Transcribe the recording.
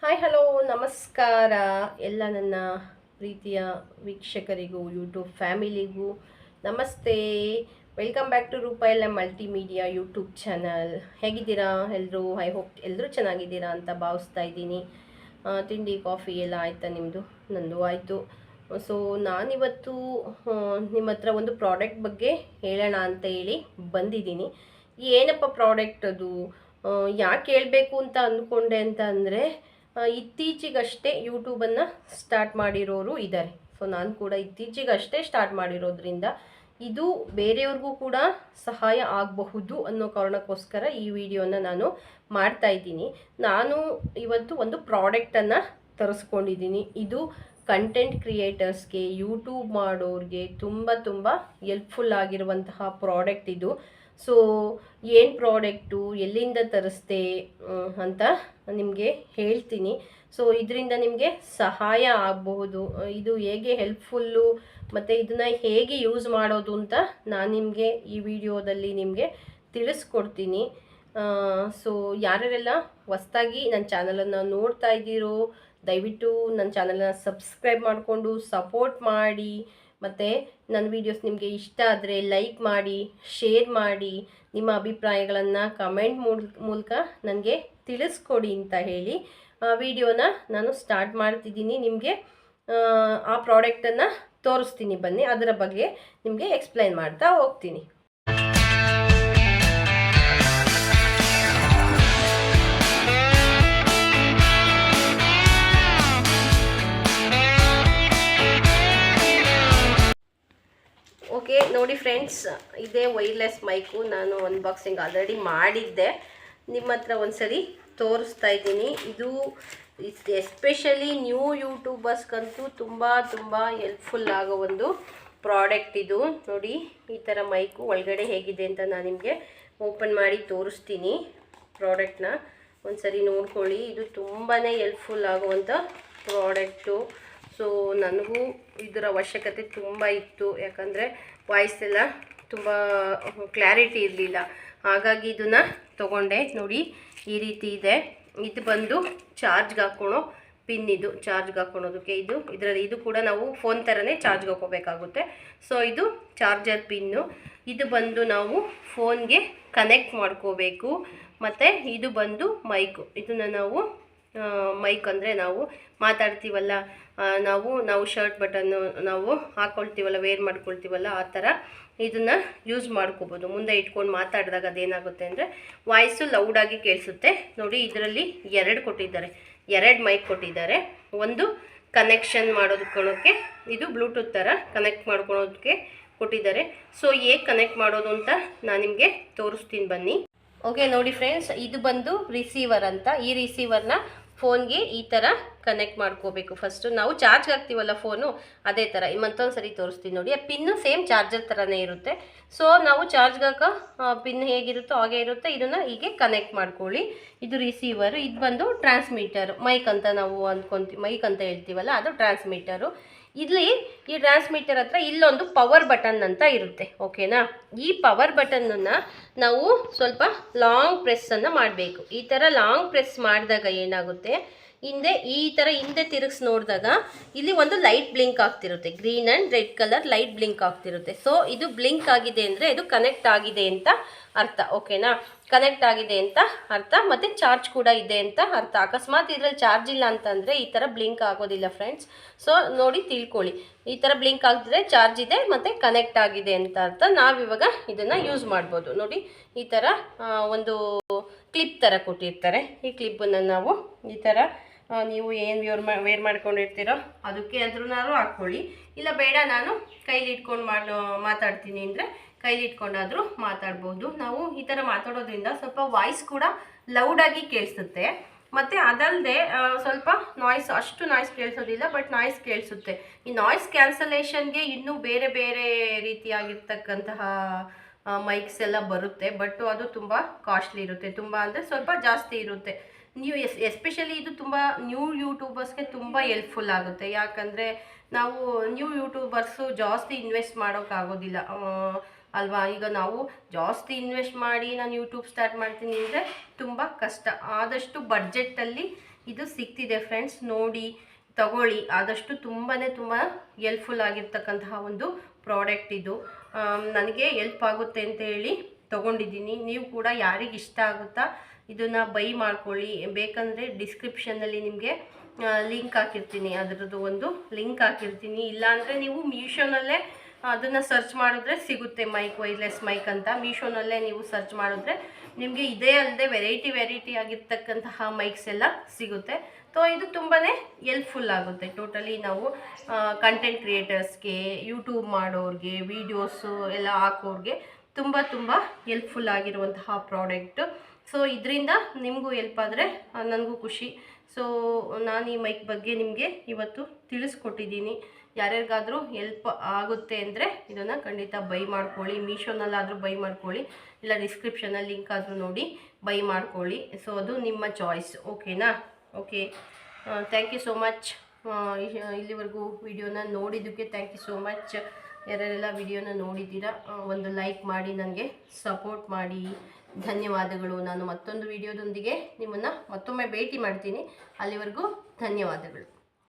Hi hello ನಮಸ್ಕಾರ ಎಲ್ಲ ನನ್ನ ಪ್ರೀತಿಯ ವೀಕ್ಷಕರಿಗೂ ಯೂಟ್ಯೂಬ್ ಫ್ಯಾಮಿಲಿಗೂ ನಮಸ್ತೆ. ವೆಲ್ಕಮ್ ಬ್ಯಾಕ್ ಟು ರೂಪಾಯಲ್ಲ ಮಲ್ಟಿಮೀಡಿಯಾ ಯೂಟ್ಯೂಬ್ ಚಾನಲ್. ಹೇಗಿದ್ದೀರಾ ಎಲ್ಲರೂ? ಐ ಹೋಪ್ ಎಲ್ಲರೂ ಚೆನ್ನಾಗಿದ್ದೀರಾ ಅಂತ ಭಾವಿಸ್ತಾ ಇದ್ದೀನಿ. ತಿಂಡಿ ಕಾಫಿ ಎಲ್ಲ ಆಯಿತಾ ನಿಮ್ಮದು? ನಂದು ಆಯಿತು. ಸೊ ನಾನಿವತ್ತು ನಿಮ್ಮ ಹತ್ರ ಒಂದು ಪ್ರಾಡಕ್ಟ್ ಬಗ್ಗೆ ಹೇಳೋಣ ಅಂತ ಹೇಳಿ ಬಂದಿದ್ದೀನಿ. ಏನಪ್ಪ ಪ್ರಾಡಕ್ಟ್ ಅದು, ಯಾಕೆ ಹೇಳಬೇಕು ಅಂತ ಅಂದ್ಕೊಂಡೆ ಅಂತ ಅಂದರೆ, ಇತ್ತೀಚೆಗಷ್ಟೇ ಯೂಟ್ಯೂಬನ್ನು ಸ್ಟಾರ್ಟ್ ಮಾಡಿರೋರು ಇದ್ದಾರೆ. ಸೊ ನಾನು ಕೂಡ ಇತ್ತೀಚೆಗಷ್ಟೇ ಸ್ಟಾರ್ಟ್ ಮಾಡಿರೋದ್ರಿಂದ ಇದು ಬೇರೆಯವ್ರಿಗೂ ಕೂಡ ಸಹಾಯ ಆಗಬಹುದು ಅನ್ನೋ ಕಾರಣಕ್ಕೋಸ್ಕರ ಈ ವಿಡಿಯೋನ ನಾನು ಮಾಡ್ತಾ ಇದ್ದೀನಿ. ನಾನು ಇವತ್ತು ಒಂದು ಪ್ರಾಡಕ್ಟನ್ನು ತರಿಸ್ಕೊಂಡಿದ್ದೀನಿ. ಇದು ಕಂಟೆಂಟ್ ಕ್ರಿಯೇಟರ್ಸ್ಗೆ, ಯೂಟ್ಯೂಬ್ ಮಾಡೋರಿಗೆ ತುಂಬ ತುಂಬ ಹೆಲ್ಪ್ಫುಲ್ ಆಗಿರುವಂತಹ ಪ್ರಾಡಕ್ಟ್ ಇದು. ಸೊ ಏನು ಪ್ರಾಡಕ್ಟು, ಎಲ್ಲಿಂದ ತರಿಸ್ದೆ ಅಂತ ನಿಮಗೆ ಹೇಳ್ತೀನಿ. ಸೊ ಇದರಿಂದ ನಿಮಗೆ ಸಹಾಯ ಆಗಬಹುದು. ಇದು ಹೇಗೆ ಹೆಲ್ಪ್ಫುಲ್ಲು ಮತ್ತು ಇದನ್ನು ಹೇಗೆ ಯೂಸ್ ಮಾಡೋದು ಅಂತ ನಾನು ನಿಮಗೆ ಈ ವಿಡಿಯೋದಲ್ಲಿ ನಿಮಗೆ ತಿಳಿಸ್ಕೊಡ್ತೀನಿ. ಸೊ ಯಾರ್ಯಾರೆಲ್ಲ ಹೊಸ್ದಾಗಿ ನನ್ನ ಚಾನಲನ್ನು ನೋಡ್ತಾ ಇದ್ದೀರೋ ದಯವಿಟ್ಟು ನನ್ನ ಚಾನಲನ್ನು ಸಬ್ಸ್ಕ್ರೈಬ್ ಮಾಡಿಕೊಂಡು ಸಪೋರ್ಟ್ ಮಾಡಿ. ಮತ್ತು ನನ್ನ ವೀಡಿಯೋಸ್ ನಿಮಗೆ ಇಷ್ಟ ಆದರೆ ಲೈಕ್ ಮಾಡಿ, ಶೇರ್ ಮಾಡಿ, ನಿಮ್ಮ ಅಭಿಪ್ರಾಯಗಳನ್ನು ಕಮೆಂಟ್ ಮೂಲಕ ನನಗೆ ತಿಳಿಸ್ಕೊಡಿ ಅಂತ ಹೇಳಿ ವಿಡಿಯೋನ ನಾನು ಸ್ಟಾರ್ಟ್ ಮಾಡ್ತಿದ್ದೀನಿ. ನಿಮಗೆ ಆ ಪ್ರಾಡಕ್ಟನ್ನು ತೋರಿಸ್ತೀನಿ, ಬನ್ನಿ ಅದರ ಬಗ್ಗೆ ನಿಮಗೆ ಎಕ್ಸ್ಪ್ಲೈನ್ ಮಾಡ್ತಾ ಹೋಗ್ತೀನಿ. ಓಕೆ ನೋಡಿ ಫ್ರೆಂಡ್ಸ್, ಇದೇ ವೈರ್ಲೆಸ್ ಮೈಕು. ನಾನು ಅನ್ಬಾಕ್ಸಿಂಗ್ ಆಲ್ರೆಡಿ ಮಾಡಿದ್ದೆ, ನಿಮ್ಮ ಹತ್ರ ಒಂದ್ಸರಿ ತೋರಿಸ್ತಾ ಇದ್ದೀನಿ. ಇದು ಎಸ್ಪೆಷಲಿ ನ್ಯೂ ಯೂಟ್ಯೂಬರ್ಸ್ಗಂತೂ ತುಂಬ ತುಂಬ ಹೆಲ್ಪ್ಫುಲ್ ಆಗೋ ಒಂದು ಪ್ರಾಡಕ್ಟ್ ಇದು. ನೋಡಿ ಈ ಥರ ಮೈಕು ಒಳಗಡೆ ಹೇಗಿದೆ ಅಂತ ನಾನು ನಿಮಗೆ ಓಪನ್ ಮಾಡಿ ತೋರಿಸ್ತೀನಿ. ಪ್ರಾಡಕ್ಟ್ನ ಒಂದ್ಸರಿ ನೋಡ್ಕೊಳ್ಳಿ. ಇದು ತುಂಬಾ ಹೆಲ್ಪ್ಫುಲ್ ಆಗುವಂಥ ಪ್ರಾಡಕ್ಟು. ಸೊ ನನಗೂ ಇದರ ಅವಶ್ಯಕತೆ ತುಂಬ ಇತ್ತು, ಯಾಕಂದರೆ ವಾಯ್ಸ್ ಎಲ್ಲ ತುಂಬ ಕ್ಲಾರಿಟಿ ಇರಲಿಲ್ಲ. ಹಾಗಾಗಿ ಇದನ್ನು ತೊಗೊಂಡೆ. ನೋಡಿ ಈ ರೀತಿ ಇದೆ. ಇದು ಬಂದು ಚಾರ್ಜ್ಗೆ ಹಾಕ್ಕೊಳೋ ಪಿನ್. ಇದು ಚಾರ್ಜ್ಗೆ ಹಾಕ್ಕೊಳೋದಕ್ಕೆ ಇದು ಕೂಡ ನಾವು ಫೋನ್ ಥರನೇ ಚಾರ್ಜ್ಗೆ ಹಾಕೋಬೇಕಾಗುತ್ತೆ. ಸೊ ಇದು ಚಾರ್ಜರ್ ಪಿನ್ನು. ಇದು ಬಂದು ನಾವು ಫೋನ್ಗೆ ಕನೆಕ್ಟ್ ಮಾಡ್ಕೋಬೇಕು. ಮತ್ತು ಇದು ಬಂದು ಮೈಕು. ಇದನ್ನು ನಾವು ಮೈಕ್ ಅಂದರೆ ನಾವು ಮಾತಾಡ್ತೀವಲ್ಲ, ನಾವು ಶರ್ಟ್ ಬಟನ್ನು ನಾವು ಹಾಕ್ಕೊಳ್ತೀವಲ್ಲ, ವೇರ್ ಮಾಡ್ಕೊಳ್ತೀವಲ್ಲ, ಆ ಥರ ಇದನ್ನು ಯೂಸ್ ಮಾಡ್ಕೋಬೋದು. ಮುಂದೆ ಇಟ್ಕೊಂಡು ಮಾತಾಡಿದಾಗ ಅದೇನಾಗುತ್ತೆ ಅಂದರೆ ವಾಯ್ಸು ಲೌಡಾಗಿ ಕೇಳಿಸುತ್ತೆ. ನೋಡಿ ಇದರಲ್ಲಿ ಎರಡು ಮೈಕ್ ಕೊಟ್ಟಿದ್ದಾರೆ. ಒಂದು ಕನೆಕ್ಷನ್ ಮಾಡೋದಕ್ಕೆ, ಇದು ಬ್ಲೂಟೂತ್ ಥರ ಕನೆಕ್ಟ್ ಮಾಡ್ಕೊಳೋದಕ್ಕೆ ಕೊಟ್ಟಿದ್ದಾರೆ. ಸೊ ಹೇಗೆ ಕನೆಕ್ಟ್ ಮಾಡೋದು ಅಂತ ನಾನು ನಿಮಗೆ ತೋರಿಸ್ತೀನಿ, ಬನ್ನಿ. ಓಕೆ ನೋಡಿ ಫ್ರೆಂಡ್ಸ್, ಇದು ಬಂದು ರಿಸೀವರ್ ಅಂತ. ಈ ರಿಸೀವರ್ನ ಫೋನ್ಗೆ ಈ ಥರ ಕನೆಕ್ಟ್ ಮಾಡ್ಕೋಬೇಕು. ಫಸ್ಟು ನಾವು ಚಾರ್ಜ್ಗೆ ಹಾಕ್ತೀವಲ್ಲ ಫೋನು, ಅದೇ ಥರ. ಮತ್ತೊಂದು ಸರಿ ತೋರಿಸ್ತೀನಿ ನೋಡಿ. ಆ ಪಿನ್ನು ಸೇಮ್ ಚಾರ್ಜರ್ ಥರನೇ ಇರುತ್ತೆ. ಸೊ ನಾವು ಚಾರ್ಜ್ಗೆ ಹಾಕೋ ಪಿನ್ ಹೇಗಿರುತ್ತೋ ಹಾಗೆ ಇರುತ್ತೆ. ಇದನ್ನು ಹೀಗೆ ಕನೆಕ್ಟ್ ಮಾಡ್ಕೊಳ್ಳಿ. ಇದು ರಿಸೀವರು. ಇದು ಬಂದು ಟ್ರಾನ್ಸ್ಮಿಟರು, ಮೈಕ್ ಅಂತ ನಾವು ಅಂದ್ಕೊತೀವಿ, ಮೈಕ್ ಅಂತ ಹೇಳ್ತೀವಲ್ಲ, ಅದು ಟ್ರಾನ್ಸ್ಮಿಟರು. ಇಲ್ಲಿ ಈ ಟ್ರಾನ್ಸ್ಮಿಟರ್ ಹತ್ರ ಇಲ್ಲೊಂದು ಪವರ್ ಬಟನ್ ಅಂತ ಇರುತ್ತೆ, ಓಕೆನಾ. ಈ ಪವರ್ ಬಟನ್ನನ್ನು ನಾವು ಸ್ವಲ್ಪ ಲಾಂಗ್ ಪ್ರೆಸ್ಸನ್ನು ಮಾಡಬೇಕು. ಈ ಥರ ಲಾಂಗ್ ಪ್ರೆಸ್ ಮಾಡಿದಾಗ ಏನಾಗುತ್ತೆ, ಈ ಥರ ಹಿಂದೆ ತಿರುಗಿಸಿ ನೋಡಿದಾಗ ಇಲ್ಲಿ ಒಂದು ಲೈಟ್ ಬ್ಲಿಂಕ್ ಆಗ್ತಿರುತ್ತೆ. Green and red colour light blink ಆಗ್ತಿರುತ್ತೆ. ಸೊ ಇದು ಬ್ಲಿಂಕ್ ಆಗಿದೆ ಅಂದರೆ ಇದು ಕನೆಕ್ಟ್ ಆಗಿದೆ ಅಂತ ಅರ್ಥ, ಓಕೆನಾ. ಕನೆಕ್ಟ್ ಆಗಿದೆ ಅಂತ ಅರ್ಥ, ಮತ್ತು ಚಾರ್ಜ್ ಕೂಡ ಇದೆ ಅಂತ ಅರ್ಥ. ಅಕಸ್ಮಾತ್ ಇದರಲ್ಲಿ ಚಾರ್ಜ್ ಇಲ್ಲ ಅಂತಂದರೆ ಈ ಥರ ಬ್ಲಿಂಕ್ ಆಗೋದಿಲ್ಲ ಫ್ರೆಂಡ್ಸ್. ಸೊ ನೋಡಿ ತಿಳ್ಕೊಳ್ಳಿ, ಈ ಥರ ಬ್ಲಿಂಕ್ ಆಗಿದ್ರೆ ಚಾರ್ಜ್ ಇದೆ ಮತ್ತು ಕನೆಕ್ಟ್ ಆಗಿದೆ ಅಂತ ಅರ್ಥ. ನಾವಿವಾಗ ಇದನ್ನು ಯೂಸ್ ಮಾಡ್ಬೋದು. ನೋಡಿ ಈ ಥರ ಒಂದು ಕ್ಲಿಪ್ ಥರ ಕೊಟ್ಟಿರ್ತಾರೆ. ಈ ಕ್ಲಿಪ್ಪನ್ನು ನಾವು ಈ ಥರ ನೀವು ಏನು ವೇರ್ ಮಾಡ್ಕೊಂಡಿರ್ತೀರೋ ಅದಕ್ಕೆ ಅದ್ರೂ ಹಾಕ್ಕೊಳ್ಳಿ. ಇಲ್ಲ ಬೇಡ ನಾನು ಕೈಲಿ ಇಟ್ಕೊಂಡು ಮಾತಾಡ್ತೀನಿ ಅಂದರೆ ಕೈಲಿ ಇಟ್ಕೊಂಡಾದರೂ ಮಾತಾಡ್ಬೋದು. ನಾವು ಈ ಥರ ಮಾತಾಡೋದ್ರಿಂದ ಸ್ವಲ್ಪ ವಾಯ್ಸ್ ಕೂಡ ಲೌಡಾಗಿ ಕೇಳಿಸುತ್ತೆ. ಮತ್ತು ಅದಲ್ಲದೆ ಸ್ವಲ್ಪ ಅಷ್ಟು ನಾಯ್ಸ್ ಕೇಳಿಸೋದಿಲ್ಲ, ಬಟ್ ನಾಯ್ಸ್ ಕೇಳಿಸುತ್ತೆ. ಈ ನಾಯ್ಸ್ ಕ್ಯಾನ್ಸಲೇಷನ್ಗೆ ಇನ್ನೂ ಬೇರೆ ಬೇರೆ ರೀತಿಯಾಗಿರ್ತಕ್ಕಂತಹ ಮೈಕ್ಸ್ ಎಲ್ಲ ಬರುತ್ತೆ. ಬಟ್ ಅದು ತುಂಬ ಕಾಸ್ಟ್ಲಿ ಇರುತ್ತೆ. ತುಂಬ ಅಂದರೆ ಸ್ವಲ್ಪ ಜಾಸ್ತಿ ಇರುತ್ತೆ. ನೀವು ಎಸ್ಪೆಷಲಿ ಇದು ತುಂಬ ನ್ಯೂ ಯೂಟ್ಯೂಬರ್ಸ್ಗೆ ತುಂಬ ಹೆಲ್ಪ್ಫುಲ್ ಆಗುತ್ತೆ. ಯಾಕಂದರೆ ನಾವು ನ್ಯೂ ಯೂಟ್ಯೂಬರ್ಸು ಜಾಸ್ತಿ ಇನ್ವೆಸ್ಟ್ ಮಾಡೋಕ್ಕಾಗೋದಿಲ್ಲ ಅಲ್ವಾ. ಈಗ ನಾವು ಜಾಸ್ತಿ ಇನ್ವೆಸ್ಟ್ ಮಾಡಿ ನಾನು ಯೂಟ್ಯೂಬ್ ಸ್ಟಾರ್ಟ್ ಮಾಡ್ತೀನಿ ಅಂದರೆ ತುಂಬ ಕಷ್ಟ. ಆದಷ್ಟು ಬಡ್ಜೆಟ್ಟಲ್ಲಿ ಇದು ಸಿಗ್ತಿದೆ ಫ್ರೆಂಡ್ಸ್, ನೋಡಿ ತಗೊಳ್ಳಿ. ಆದಷ್ಟು ತುಂಬ ಹೆಲ್ಪ್ಫುಲ್ ಆಗಿರ್ತಕ್ಕಂತಹ ಒಂದು ಪ್ರಾಡಕ್ಟ್ ಇದು. ನನಗೆ ಹೆಲ್ಪ್ ಆಗುತ್ತೆ ಅಂತ ಹೇಳಿ ತೊಗೊಂಡಿದ್ದೀನಿ. ನೀವು ಕೂಡ ಯಾರಿಗೆ ಇಷ್ಟ ಆಗುತ್ತಾ ಇದನ್ನು ಬೈ ಮಾಡ್ಕೊಳ್ಳಿ. ಬೇಕಂದರೆ ಡಿಸ್ಕ್ರಿಪ್ಷನ್ನಲ್ಲಿ ನಿಮಗೆ ಲಿಂಕ್ ಹಾಕಿರ್ತೀನಿ, ಅದರದ್ದು ಒಂದು ಲಿಂಕ್ ಹಾಕಿರ್ತೀನಿ. ಇಲ್ಲಾಂದರೆ ನೀವು ಮೀಶೋನಲ್ಲೇ ಅದನ್ನು ಸರ್ಚ್ ಮಾಡಿದ್ರೆ ಸಿಗುತ್ತೆ, ವೈರ್ಲೆಸ್ ಮೈಕ್ ಅಂತ. ಮೀಶೋನಲ್ಲೇ ನೀವು ಸರ್ಚ್ ಮಾಡಿದ್ರೆ ನಿಮಗೆ ಇದೇ ಅಲ್ಲದೆ ವೆರೈಟಿ ಆಗಿರ್ತಕ್ಕಂತಹ ಮೈಕ್ಸ್ ಎಲ್ಲ ಸಿಗುತ್ತೆ. ಸೊ ಇದು ತುಂಬಾ ಹೆಲ್ಪ್ಫುಲ್ ಆಗುತ್ತೆ. ಟೋಟಲಿ ನಾವು ಕಂಟೆಂಟ್ ಕ್ರಿಯೇಟರ್ಸ್ಗೆ, ಯೂಟ್ಯೂಬ್ ಮಾಡೋರಿಗೆ, ವೀಡಿಯೋಸು ಎಲ್ಲ ಹಾಕೋರಿಗೆ ತುಂಬ ಹೆಲ್ಪ್ಫುಲ್ ಆಗಿರುವಂತಹ ಪ್ರಾಡಕ್ಟು. ಸೊ ಇದರಿಂದ ನಿಮಗೂ ಹೆಲ್ಪ್ ಆದರೆ ನನಗೂ ಖುಷಿ. ಸೊ ನಾನು ಈ ಮೈಕ್ ಬಗ್ಗೆ ನಿಮಗೆ ಇವತ್ತು ತಿಳಿಸ್ಕೊಟ್ಟಿದ್ದೀನಿ. ಯಾರ್ಯಾರಿಗಾದರೂ ಹೆಲ್ಪ್ ಆಗುತ್ತೆ ಅಂದರೆ ಇದನ್ನು ಖಂಡಿತ ಬೈ ಮಾಡ್ಕೊಳ್ಳಿ. ಮೀಶೋನಲ್ಲಾದರೂ ಬೈ ಮಾಡ್ಕೊಳ್ಳಿ, ಇಲ್ಲ ಡಿಸ್ಕ್ರಿಪ್ಷನಲ್ಲಿ ಲಿಂಕ್ ಆದರೂ ನೋಡಿ ಬೈ ಮಾಡ್ಕೊಳ್ಳಿ. ಸೊ ಅದು ನಿಮ್ಮ ಚಾಯ್ಸ್. ಓಕೆನಾ? Okay, thank you so much. ಇಲ್ಲಿವರೆಗೂ ವಿಡಿಯೋನ ನೋಡಿದ್ದಕ್ಕೆ ಥ್ಯಾಂಕ್ ಯು ಸೋ ಮಚ್. ಯಾರೆಲ್ಲ ವಿಡಿಯೋನ ನೋಡಿದ್ದೀರಾ ಒಂದು ಲೈಕ್ ಮಾಡಿ ನನಗೆ ಸಪೋರ್ಟ್ ಮಾಡಿ. ಧನ್ಯವಾದಗಳು. ನಾನು ಮತ್ತೊಂದು ವಿಡಿಯೋದೊಂದಿಗೆ ನಿಮ್ಮನ್ನು ಮತ್ತೊಮ್ಮೆ ಭೇಟಿ ಮಾಡ್ತೀನಿ. ಅಲ್ಲಿವರೆಗೂ ಧನ್ಯವಾದಗಳು.